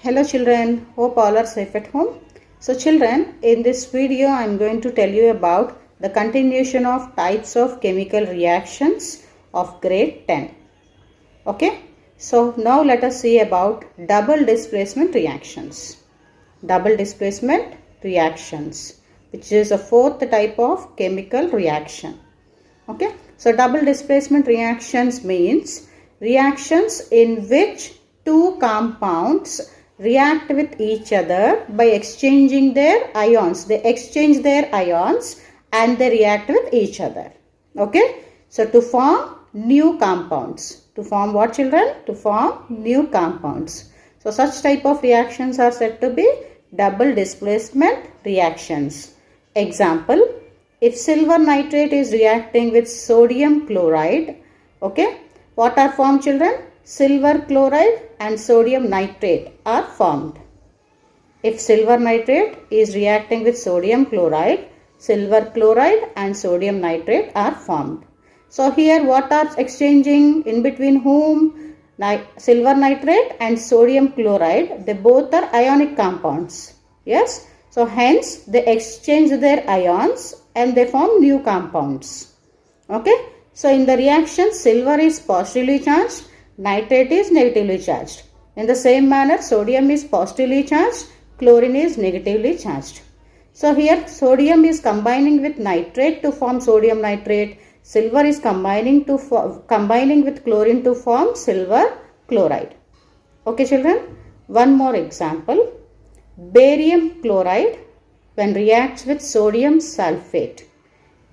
Hello children, hope all are safe at home. So children, in this video I am going to tell you about the continuation of types of chemical reactions of grade 10. Okay, so now let us see about double displacement reactions. Double displacement reactions, which is a fourth type of chemical reaction. Okay, so double displacement reactions means reactions in which two compounds react with each other by exchanging their ions. They exchange their ions and they react with each other. Okay, so to form new compounds. To form what, children? To form new compounds. So such type of reactions are said to be double displacement reactions. Example, if silver nitrate is reacting with sodium chloride, okay, what are formed, children? Silver chloride and sodium nitrate are formed. If silver nitrate is reacting with sodium chloride, silver chloride and sodium nitrate are formed. So here what are exchanging in between whom? Silver nitrate and sodium chloride, they both are ionic compounds. Yes, so hence they exchange their ions and they form new compounds. Okay, so in the reaction silver is positively charged, nitrate is negatively charged. In the same manner, sodium is positively charged, chlorine is negatively charged. So here sodium is combining with nitrate to form sodium nitrate, silver is combining with chlorine to form silver chloride. Okay children, one more example. Barium chloride when reacts with sodium sulfate.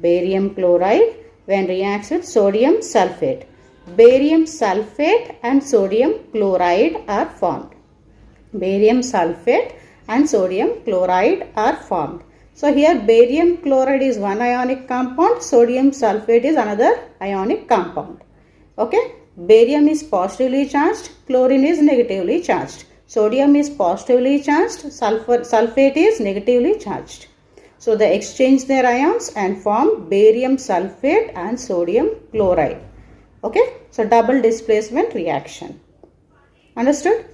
Barium chloride when reacts with sodium sulfate. Barium sulfate and sodium chloride are formed. Barium sulfate and sodium chloride are formed. So here barium chloride is one ionic compound, sodium sulfate is another ionic compound. Okay, barium is positively charged, chlorine is negatively charged. Sodium is positively charged, sulfate is negatively charged. So they exchange their ions and form barium sulfate and sodium chloride. Okay, so double displacement reaction. Understood?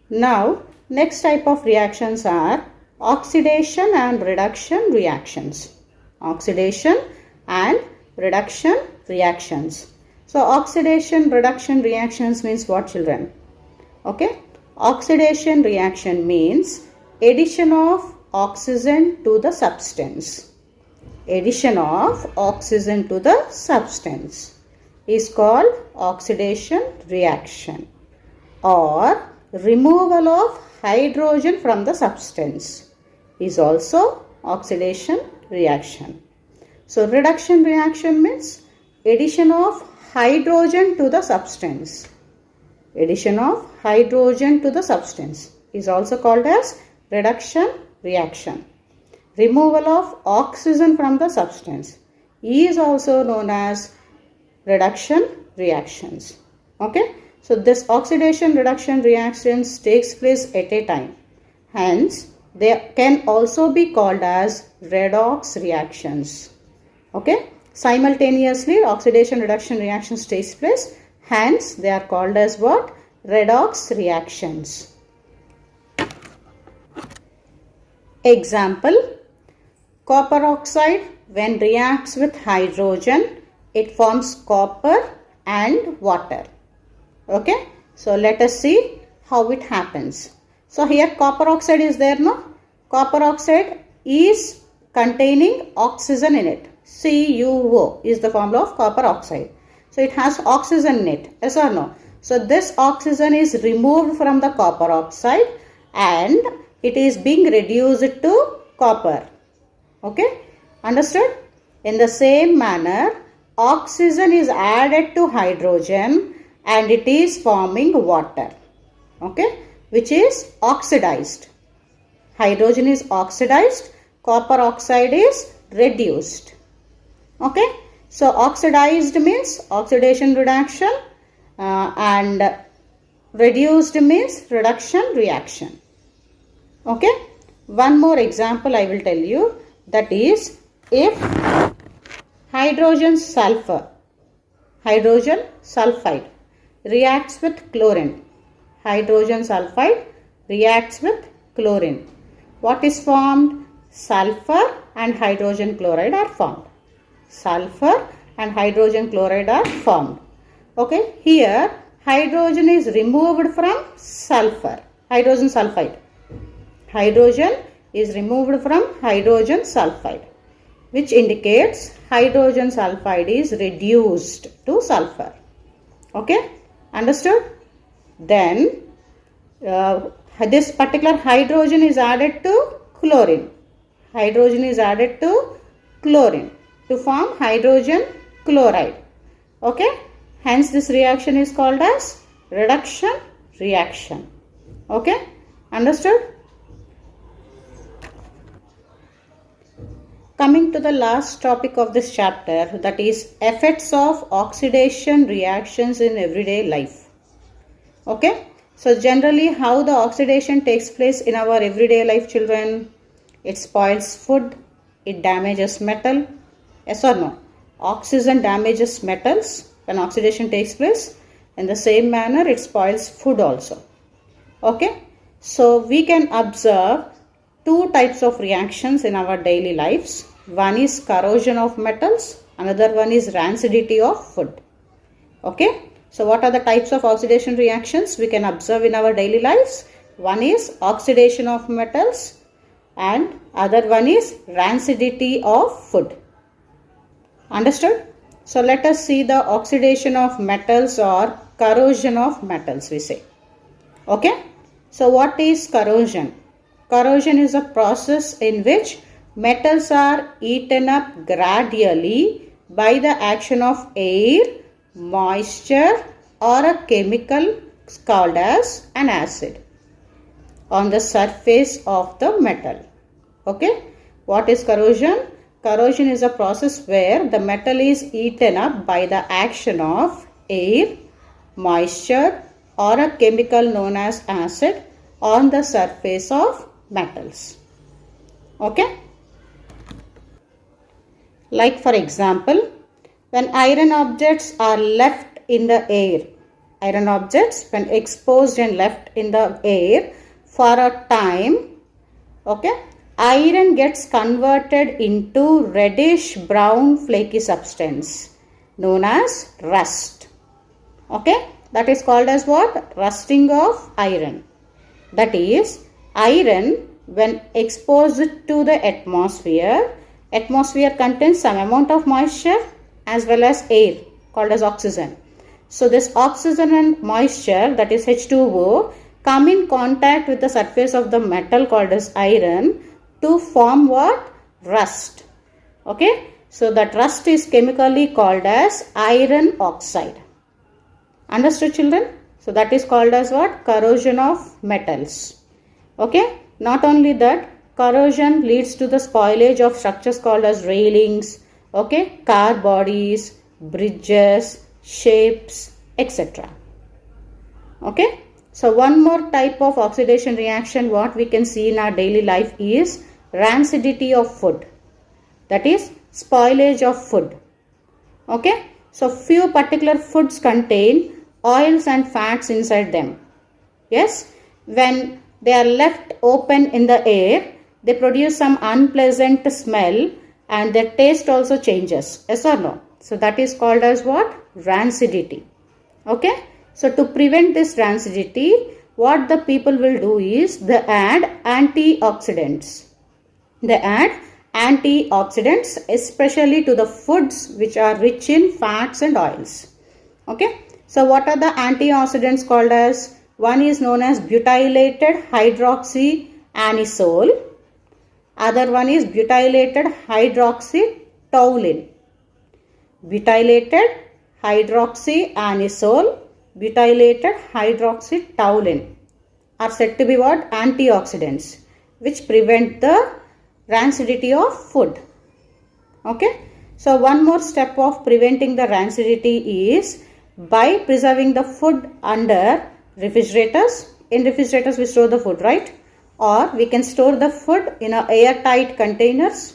Now, next type of reactions are oxidation and reduction reactions. Oxidation and reduction reactions. So, oxidation reduction reactions means what, children? Okay, oxidation reaction means addition of oxygen to the substance. Addition of oxygen to the substance is called oxidation reaction, or removal of hydrogen from the substance is also oxidation reaction. So reduction reaction means addition of hydrogen to the substance. Addition of hydrogen to the substance is also called as reduction reaction. Removal of oxygen from the substance is also known as reduction reactions. Okay, so this oxidation reduction reactions takes place at a time. Hence, they can also be called as redox reactions. Okay, simultaneously oxidation reduction reactions takes place. Hence, they are called as what? Redox reactions. Example, copper oxide when reacts with hydrogen, it forms copper and water. Okay, so let us see how it happens. So here copper oxide is there, no? Copper oxide is containing oxygen in it. CuO is the formula of copper oxide. So it has oxygen in it, yes or no? So this oxygen is removed from the copper oxide and it is being reduced to copper. Okay, understood? In the same manner, oxygen is added to hydrogen and it is forming water, okay, which is oxidized. Hydrogen is oxidized, copper oxide is reduced. Okay, so oxidized means oxidation reduction and reduced means reduction reaction. Okay, one more example I will tell you, that is if hydrogen sulfide reacts with chlorine. Hydrogen sulfide reacts with chlorine. What is formed? Sulfur and hydrogen chloride are formed. Sulfur and hydrogen chloride are formed. Okay, here hydrogen is removed from sulfur, hydrogen sulfide. Hydrogen is removed from hydrogen sulfide, which indicates hydrogen sulfide is reduced to sulfur. Okay, understood? Then this particular hydrogen is added to chlorine. Hydrogen is added to chlorine to form hydrogen chloride. Okay, hence this reaction is called as reduction reaction. Okay, understood? Coming to the last topic of this chapter, that is effects of oxidation reactions in everyday life. Okay, so generally how the oxidation takes place in our everyday life, children? It spoils food, it damages metal. Yes or no? Oxygen damages metals when oxidation takes place. In the same manner, it spoils food also. Okay, so we can observe two types of reactions in our daily lives. One is corrosion of metals, another one is rancidity of food. Okay, so what are the types of oxidation reactions we can observe in our daily lives? One is oxidation of metals and other one is rancidity of food. Understood? So let us see the oxidation of metals or corrosion of metals, we say. Okay, so what is corrosion? Corrosion is a process in which metals are eaten up gradually by the action of air, moisture or a chemical called as an acid on the surface of the metal. Okay, what is corrosion? Corrosion is a process where the metal is eaten up by the action of air, moisture or a chemical known as acid on the surface of metals. Okay, like for example, when iron objects are left in the air, iron objects when exposed and left in the air for a time, okay, iron gets converted into reddish brown flaky substance known as rust. Okay, that is called as what? Rusting of iron. That is, iron when exposed to the atmosphere contains some amount of moisture as well as air called as oxygen. So this oxygen and moisture, that is H2O, come in contact with the surface of the metal called as iron to form what? Rust. Okay, so that rust is chemically called as iron oxide. Understood, children? So that is called as what? Corrosion of metals. Okay, not only that, corrosion leads to the spoilage of structures called as railings, okay, car bodies, bridges, shapes, etc. Okay, so one more type of oxidation reaction what we can see in our daily life is rancidity of food. That is spoilage of food. Okay, so few particular foods contain oils and fats inside them. Yes, when they are left open in the air, they produce some unpleasant smell and their taste also changes. Yes or no? So that is called as what? Rancidity. Okay, so to prevent this rancidity, what the people will do is they add antioxidants. They add antioxidants especially to the foods which are rich in fats and oils. Okay, so what are the antioxidants called as? One is known as butylated hydroxyanisole. Other one is butylated hydroxytoluene. Butylated hydroxyanisole, butylated hydroxytoluene are said to be what? Antioxidants which prevent the rancidity of food. Okay, so one more step of preventing the rancidity is by preserving the food under refrigerators. In refrigerators we store the food, right? Or we can store the food in a airtight containers.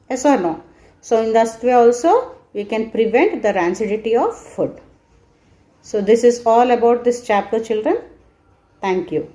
Yes or no? So in that way also we can prevent the rancidity of food. So this is all about this chapter, children. Thank you.